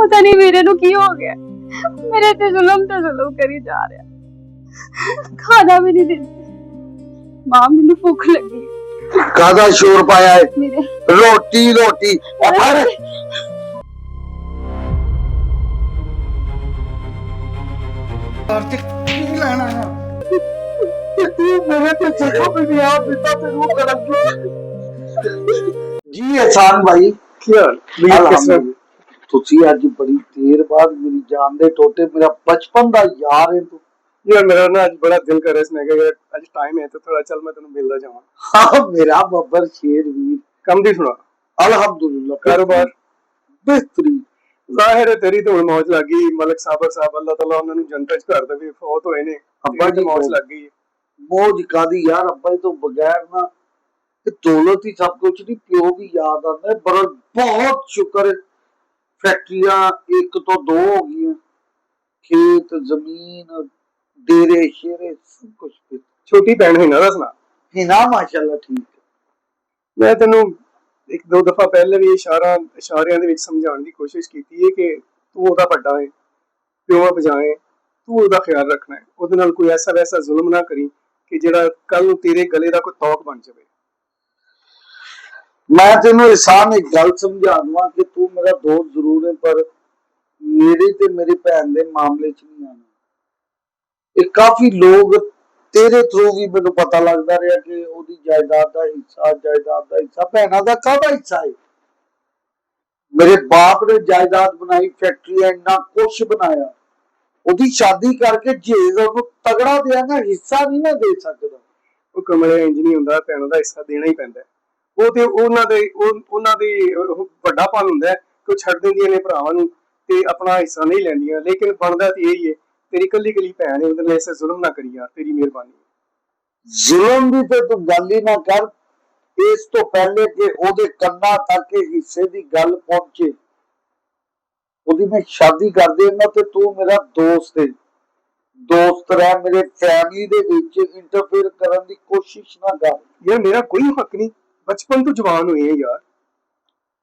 पता नहीं मेरे नु की हो गया, मेरे ते जुल्म करी जा रहा। खाना भी नहीं देते। मां मैनू भूख लगी। कादा शोर पाया है? मेरे रोटी रोटी अरे कार्तिक की लेना है मेरे ते जगह पे भी आप बेटा ते रू करेंगे जी एहसान भाई क्या ਤੁਸੀਂ ਅੱਜ ਬੜੀ ਦੇਰ ਬਾਅਦ ਮੇਰੀ ਜਾਨ ਦੇ ਟੋਟੇ ਮੇਰਾ ਬਚਪਨ ਦਾ ਯਾਰ ਹੈ ਤੂੰ यार मेरा ना आज बड़ा दिल कर रहा है इसमें कि यार आज टाइम है तो थोड़ा चल मैं तेनू मिलदा जावां। हाँ मेरा बब्बर शेर वीर कम दी सुना अल्हम्दुलिल्लाह कारोबार बेहतरीन जाहिर है तेरी तो मौज लग गई मलिक साबर साहब अल्लाह ताला उन्होंने जन्नत च कर देवे फौत होए ने अब्बा जी मौज लग गई मौज कादी यार अब्बा जी तो बगैर ना दौलत ही सब कुछ नहीं प्यो भी याद आता है पर बहुत शुक्र है फैक्ट्रियां एक तो दो हो गई खेत जमीन डेरे शेरे सब कुछ छोटी भैन है ना दसना है ना माशाल्लाह ठीक है मैं तेनू एक दो दफा पहले भी इशारियां दे विच समझाने की कोशिश की है कि तू ओदा बड़ा है प्यो बजाए तू ओदा ख्याल रखना है ओदे नाल कोई ऐसा वैसा जुल्म ना करी कि जेड़ा कल नू तेरे गले दा कोई तौक बन जाए। मैं तेनू एहसान एक गल समझा दूंगा कि तू मेरा दोस्त जरूर है पर मेरे ते मेरी भैन दे मामले च नहीं आना। ये काफी लोग तेरे थ्रू भी मैनू पता लगता रहा कि ओदी जायदाद दा हिस्सा भैना दा काहदा हिस्सा है। मेरे बाप ने जायदाद बनाई फैक्ट्री इन्ना कुछ बनाया ओदी शादी करके जेज ओनू तगड़ा दिया ना हिस्सा नहीं ना दे सकदा। वो कमले इंज नहीं हुंदा भैनों दा हिस्सा देना ही पैंदा वो ते उन्हां दे वड्डापन हुंदा है कि छड़ दिंदियां ने भरावां नू ते अपना हिस्सा नहीं लैंदियां लेकिन बनदा ते यही है तेरी कल्ली कल्ली भैन है उहदे नाल ऐसा जुल्म ना करी यार तेरी मेहरबानी। जुल्म भी ते तू गल ही ना कर इस तो पहले कि ओदे कन्ना तक हिस्से दी गल पहुंचे ओदी मैं शादी कर देना ते तू मेरा दोस्त रह मेरे फैमिली दे विच इंटरफेयर करन दी कोशिश ना कर। यार मेरा कोई हक नहीं बचपन तो जवान हुए हैं यार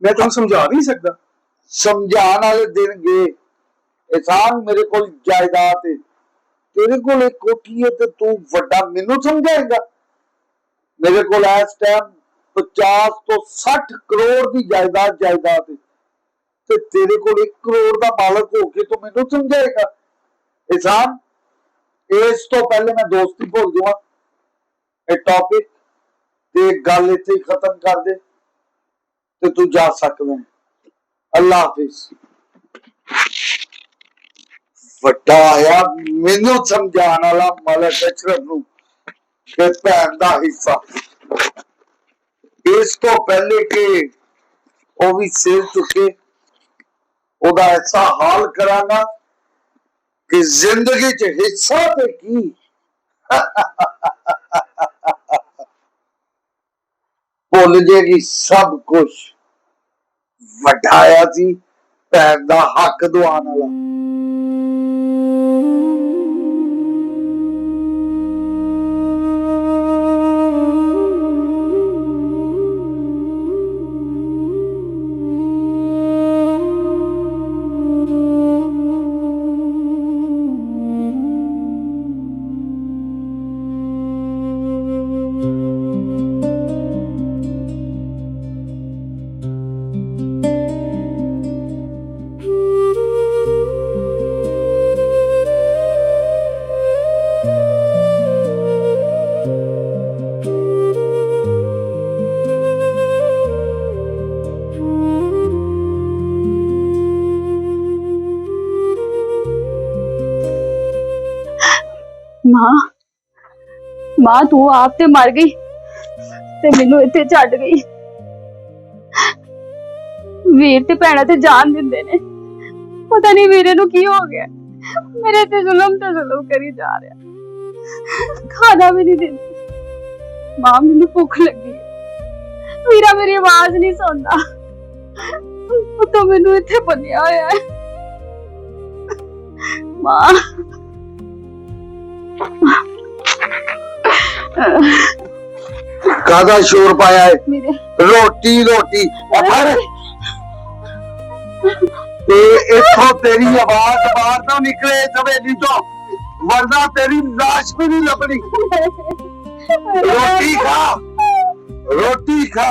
मैं तुम समझा भी नहीं सकता। समझाने वाले दिन गए एहसान मेरे को जायदाद है तेरे को एक कोठी है तो तू वड्डा मेनू समझाएगा। मेरे को इस टाइम 50 तो 60 करोड़ की जायदाद है ते तेरे को 1 करोड़ का मालक होके तो मेनू समझाएगा। एहसान इस तो पहले मैं दोस्ती भूल जावा ये टॉपिक ते गल इत्थे ही खत्म कर दे ते तू जा सकदा है। अल्लाह हाफिज। वड्डा आया मैनू समझाने वाला मलिक अशरफ नू कि भैन दा हिस्सा इस तो पहले कि वो भी सिर चुके ओदा ऐसा हाल कराना कि जिंदगी च हिस्सा ते की भुल जाएगी सब कुछ। वड्डाया सी भैन दा हक दुआने वाला। मां तू आप ते मर गई ते मैनू इत्थे छड्ड गई। वीर ते भैणा ते जान दिंदे ने पता नहीं मेरे नु की हो गया, मेरे ते जुल्म करी जा रहा। खाना भी नहीं देते। मां मैनू भूख लगी वीरा मेरी आवाज नहीं सुनदा तो मैनू इत्थे बन्निया होया है। मां कादा शोर पाया है? मेरे रोटी रोटी ਤੇ ਇੱਥੋਂ ਤੇਰੀ ਆਵਾਜ਼ ਬਾਹਰ ਨਾ ਨਿਕਲੇ ਇਸ ਹਵੇਲੀ ਚੋਂ, ਵਰਨਾ ਤੇਰੀ ਲਾਸ਼ ਵੀ ਨਹੀਂ ਲੱਭਣੀ। ਰੋਟੀ ਖਾ, ਰੋਟੀ ਖਾ।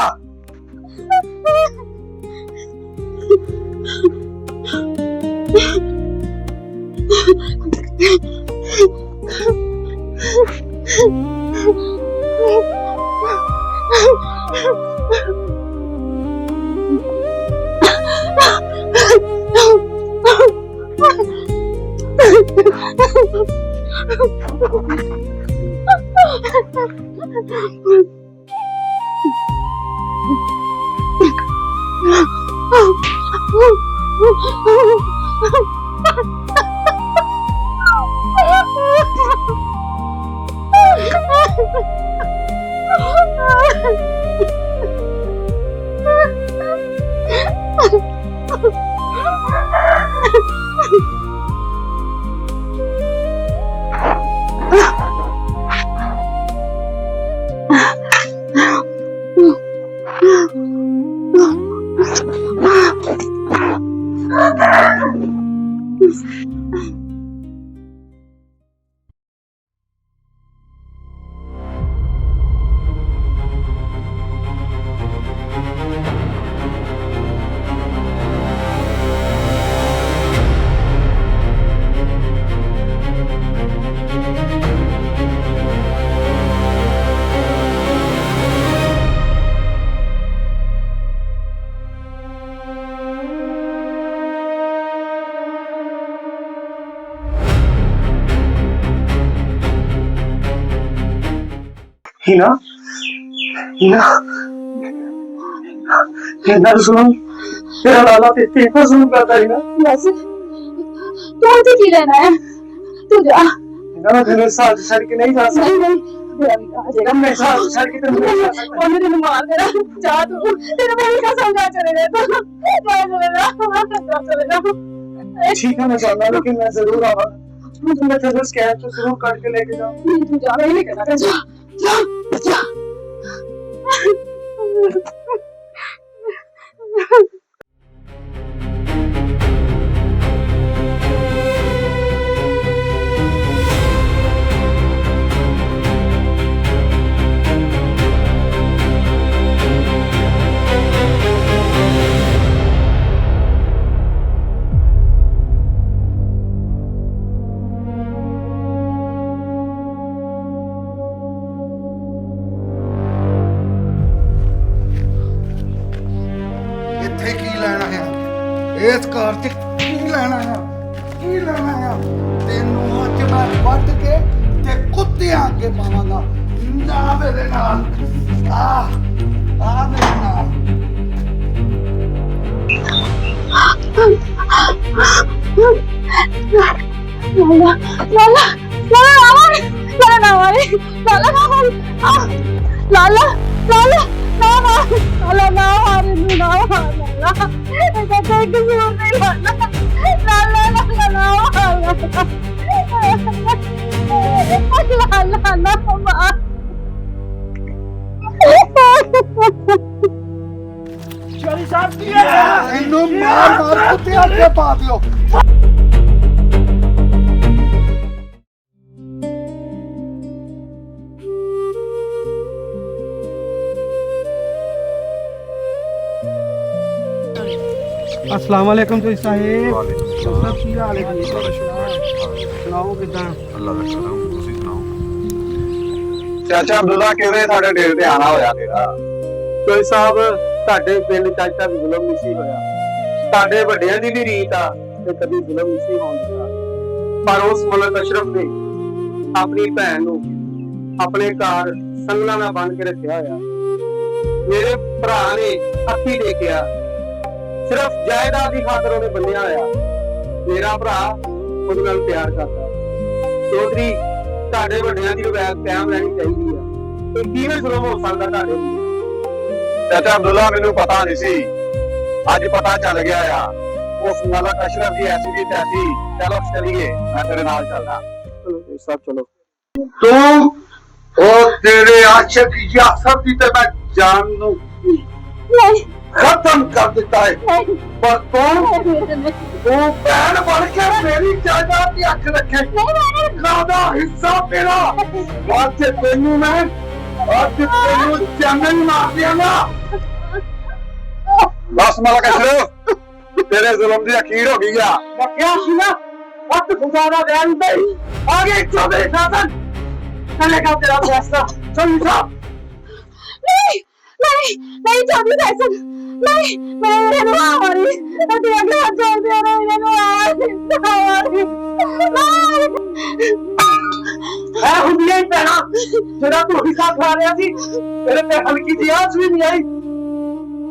हीना, हीना, हीना सुनो, तेरा लाला तेरा सुन करता है ना। बस तू मुझे की लेना है, तू जा। हीना मैं तेरे साथ छड़ के नहीं जा सकता। नहीं तेरा भी आ जाएगा। मैं साथ छड़ के तेरे नहीं जा सकता। और तेरे मार देना, जा तू, तेरे भाई का समझा चले जाता, जा चले जा। ठीक है मैं चलना, लेकिन मैं जरूर आऊंगा। मैं तेरे स्कैन तो जरूर करके लेके जाऊँ। नहीं तू जा, मैं नहीं करना, जा जा जा। ਇੱਥੇ ਕੀ ਲੈਣਾ ਹੈ, ਇਸ ਘਰ 'ਚ ਕੀ ਲੈਣਾ ਹੈ, ਕੀ ਲੈਣਾ ਹੈ? ਤੈਨੂੰ ਅੱਜ ਮੈਂ ਵੱਢ ਕੇ ਤੇ ਕੁੱਤਿਆਂ ਅੱਗੇ ਪਾਵਾਂਗਾ। ਨਾ ਮੇਰੇ ਨਾਲ, ਆ ਮੇਰੇ ਨਾਲ। लाला लाला लाला ना मारे, लाला ना मारे, लाला लाला ना मारे, लाला ना मारे, ना मारे, लाला ऐसा कोई कसूर नहीं, लाला लाला लाला ना मारे, लाला ना मारे। ਇਹਨੂੰ ਮਾਰ ਮਾਰ ਕੁੱਤਿਆਂ ਅੱਗੇ ਪਾ ਦਿਓ। अस्सलाम वालेकुम तो साहेब, सब की हाल है जी? सुनाओ किदा? अल्लाह का करम, ਤੁਸੀਂ ਸੁਣਾਓ। ਚਾਚਾ ਅਬਦੁੱਲਾ ਕਹਿੰਦੇ ਸਾਡੇ ਡੇਰੇ ਤੇ ਆਣਾ ਹੋਇਆ ਤੇਰਾ। ਕੋਈ ਸਾਹਿਬ ਤੁਹਾਡੇ ਪਿੰਡ ਚ ਅੱਜ ਤੱਕ ਜ਼ੁਲਮ ਨਹੀਂ ਸੀ ਹੋਇਆ। ਤੁਹਾਡੇ ਵੱਡਿਆਂ ਦੀ ਵੀ ਰੀਤ ਆ ਤੇ ਕਦੀ ਜ਼ੁਲਮ ਨਹੀਂ ਸੀ ਹੋਣ ਦਿੱਤਾ। ਪਰ ਉਸ ਮਲਕ ਅਸ਼ਰਫ ਨੇ ਆਪਣੀ ਭੈਣ ਨੂੰ ਆਪਣੇ ਘਰ ਸੰਗਲਾਂ ਨਾਲ ਬੰਨ੍ਹ ਕੇ ਰੱਖਿਆ ਹੋਇਆ। ਮੇਰੇ ਭਰਾ ਨੇ ਅੱਖੀ ਦੇਖਿਆ, ਸਿਰਫ ਜਾਇਦਾਦ ਦੀ ਖਾਤਰ ਉਹਨੇ ਬੰਨਿਆ ਹੋਇਆ। ਮੇਰਾ ਭਰਾ ਉਹਦੇ ਨਾਲ ਪਿਆਰ ਕਰਦਾ। ਚੌਧਰੀ ਤੁਹਾਡੇ ਵੱਡਿਆਂ ਦੀ ਰਵਾਇਤ ਕਾਇਮ ਰਹਿਣੀ ਚਾਹੀਦੀ ਆ। ਤੇ ਕਿਵੇਂ ਜ਼ੁਲਮ ਹੋ ਸਕਦਾ ਤੁਹਾਡੇ ਉੱਤੇ? ਚਾਚਾ ਅਬਦੁੱਲਾ ਮੈਨੂੰ ਪਤਾ ਨਹੀਂ ਸੀ, ਅੱਜ ਪਤਾ ਚੱਲ ਗਿਆ ਆ। ਉਸ ਮਲਕ ਅਸ਼ਰਫ ਦੀ ਐਸੀ ਦੀ ਤੈਸੀ। ਚਲੋ ਚਲੀਏ, ਮੈਂ ਤੇਰੇ ਨਾਲ ਚੱਲਦਾ। ਚਲੋ ਸਭ ਚਲੋ। ਤੂੰ ਉਹ ਤੇਰੇ ਆਸ਼ਿਕ ਯਾਸਰ ਦੀ ਤੇ ਮੈਂ ਜਾਨ ਨੂੰ नहीं खत्म कर देता है। नहीं पर तू वीरे नहीं तू बहन बन के मेरी जायदाद की अख रखे, खादा हिस्सा मेरा। आज से तेनू मैं आज से तेनू चैनल मार दिया। बस माला कैसे तेरे जुल्म की अखीर हो गई है। मैं क्या सुना वक्त गुजारा बयान दे आगे चौधरी शासन चलेगा तेरा फैसला। चल साहब नहीं नहीं नहीं चौधरी फैसल नहीं मैं वीरे नु आवारी अति अगला छोड़ दिया रे वीरे नु आवारी है हुंदियां ही पैना जेड़ा तू हिस्सा खा रहा सी तेरे पे हल्की जी आंच भी नहीं आई।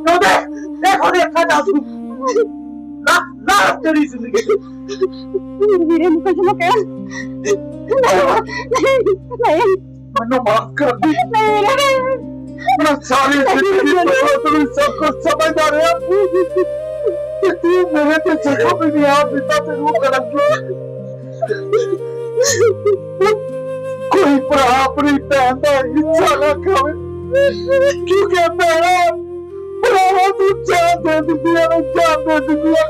क्यों दे देखो देखा जासू ना ना तेरी जिंदगी वीरे नु कुछ मत कह नहीं मनु माफ कर दी। नहीं वीरे मैं सारी जिंदगी तुम सब कुछ समझ आ रहा कि तू मेरे पे जगह पे नहीं आ बेटा तेरे को करेंगे। कोई भरा अपनी भैन का हिस्सा ना खावे क्योंकि भैना भरावा तू जान दे दिया ना जान दे दिया।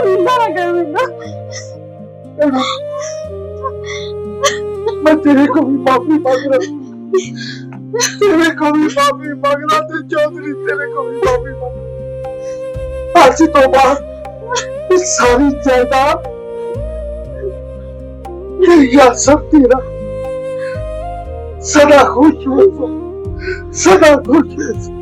वीरा ना कर बेटा मैं तेरे को भी माफी मांग रहा हूँ, तेरे को भी माफी मांग रहा हूँ चौधरी, तेरे को भी माफी मांग रहा हूँ। आज तो बाद इस सारी जायदाद यह सब तेरा। सदा खुश हो, सदा खुश हो।